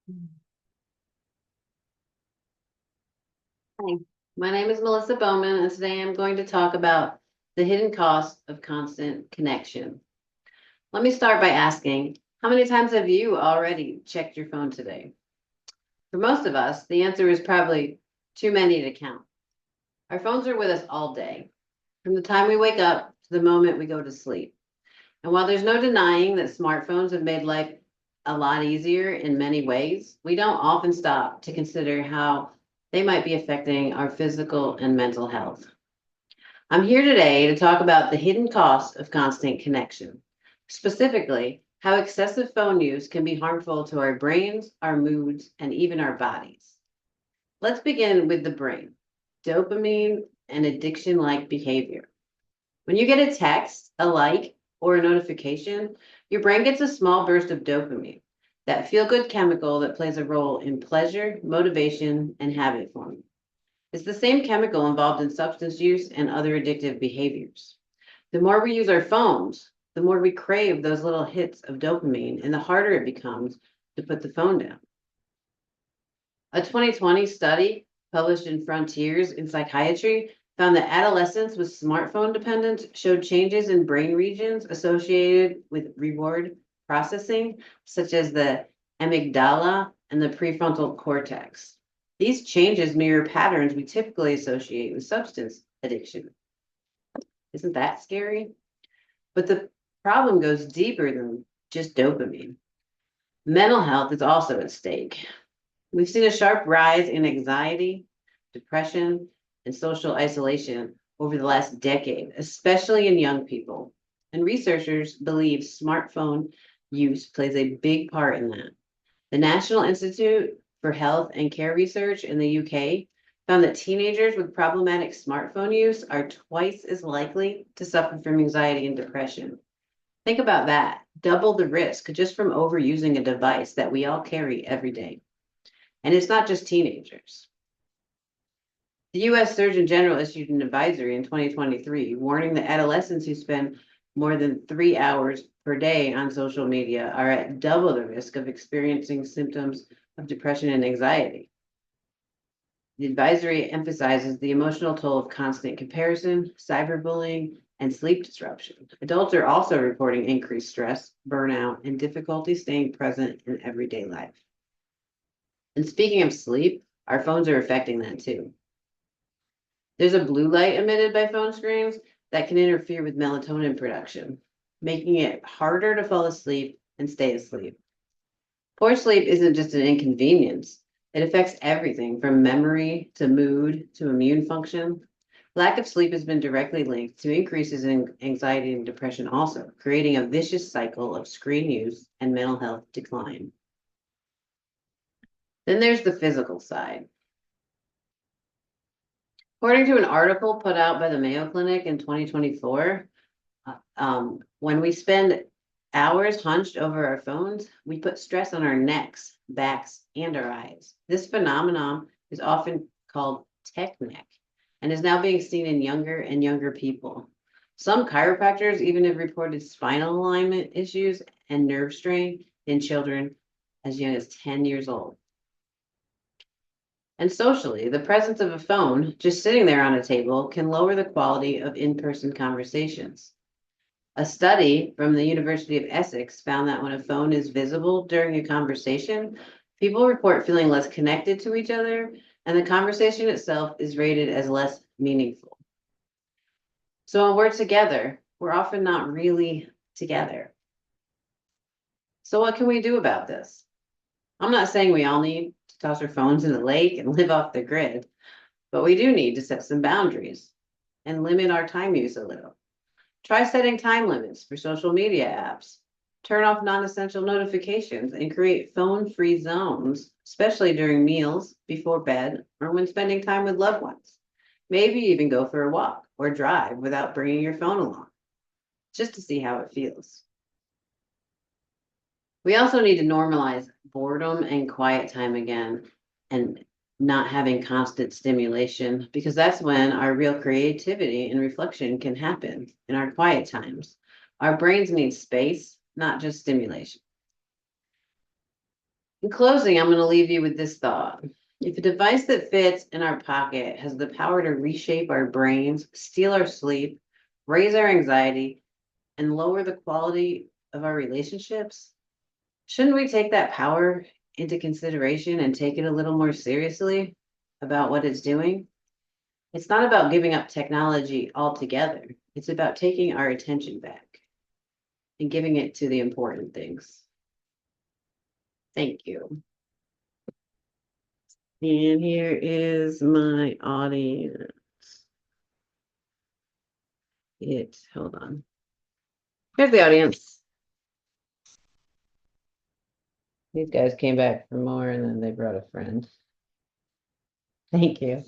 Hi, my name is Melissa Bowman, and today I'm going to talk about the hidden cost of constant connection. Let me start by asking, how many times have you already checked your phone today? For most of us, the answer is probably too many to count. Our phones are with us all day, from the time we wake up to the moment we go to sleep. And while there's no denying that smartphones have made life a lot easier in many ways, we don't often stop to consider how they might be affecting our physical and mental health. I'm here today to talk about the hidden cost of constant connection, specifically how excessive phone use can be harmful to our brains, our moods, and even our bodies. Let's begin with the brain, dopamine, and addiction like behavior. When you get a text, a like, or a notification, your brain gets a small burst of dopamine, that feel good chemical that plays a role in pleasure, motivation, and habit forming. It's the same chemical involved in substance use and other addictive behaviors. The more we use our phones, the more we crave those little hits of dopamine, and the harder it becomes to put the phone down. A 2020 study published in Frontiers in Psychiatry found that adolescents with smartphone dependence showed changes in brain regions associated with reward processing, such as the amygdala and the prefrontal cortex. These changes mirror patterns we typically associate with substance addiction. Isn't that scary? But the problem goes deeper than just dopamine. Mental health is also at stake. We've seen a sharp rise in anxiety, depression, and social isolation over the last decade, especially in young people. And researchers believe smartphone use plays a big part in that. The National Institute for Health and Care Research in the UK found that teenagers with problematic smartphone use are twice as likely to suffer from anxiety and depression. Think about that. Double the risk just from overusing a device that we all carry every day. And it's not just teenagers. The US Surgeon General issued an advisory in 2023 warning that adolescents who spend more than 3 hours per day on social media are at double the risk of experiencing symptoms of depression and anxiety. The advisory emphasizes the emotional toll of constant comparison, cyberbullying, and sleep disruption. Adults are also reporting increased stress, burnout, and difficulty staying present in everyday life. And speaking of sleep, our phones are affecting that too. There's a blue light emitted by phone screens that can interfere with melatonin production, making it harder to fall asleep and stay asleep. Poor sleep isn't just an inconvenience. It affects everything from memory to mood to immune function. Lack of sleep has been directly linked to increases in anxiety and depression also, creating a vicious cycle of screen use and mental health decline. Then there's the physical side. According to an article put out by the Mayo Clinic in 2024, when we spend hours hunched over our phones, we put stress on our necks, backs, and our eyes. This phenomenon is often called tech neck and is now being seen in younger and younger people. Some chiropractors even have reported spinal alignment issues and nerve strain in children as young as 10 years old. And socially, the presence of a phone just sitting there on a table can lower the quality of in-person conversations. A study from the University of Essex found that when a phone is visible during a conversation, people report feeling less connected to each other, and the conversation itself is rated as less meaningful. So when we're together, we're often not really together. So what can we do about this? I'm not saying we all need to toss our phones in the lake and live off the grid, but we do need to set some boundaries and limit our time use a little. Try setting time limits for social media apps. Turn off non-essential notifications and create phone-free zones, especially during meals, before bed, or when spending time with loved ones. Maybe even go for a walk or drive without bringing your phone along, just to see how it feels. We also need to normalize boredom and quiet time again and not having constant stimulation, because that's when our real creativity and reflection can happen in our quiet times. Our brains need space, not just stimulation. In closing, I'm going to leave you with this thought. If a device that fits in our pocket has the power to reshape our brains, steal our sleep, raise our anxiety, and lower the quality of our relationships, shouldn't we take that power into consideration and take it a little more seriously about what it's doing? It's not about giving up technology altogether. It's about taking our attention back and giving it to the important things. Thank you. And here is my audience. Hold on. Here's the audience. These guys came back for more and then they brought a friend. Thank you.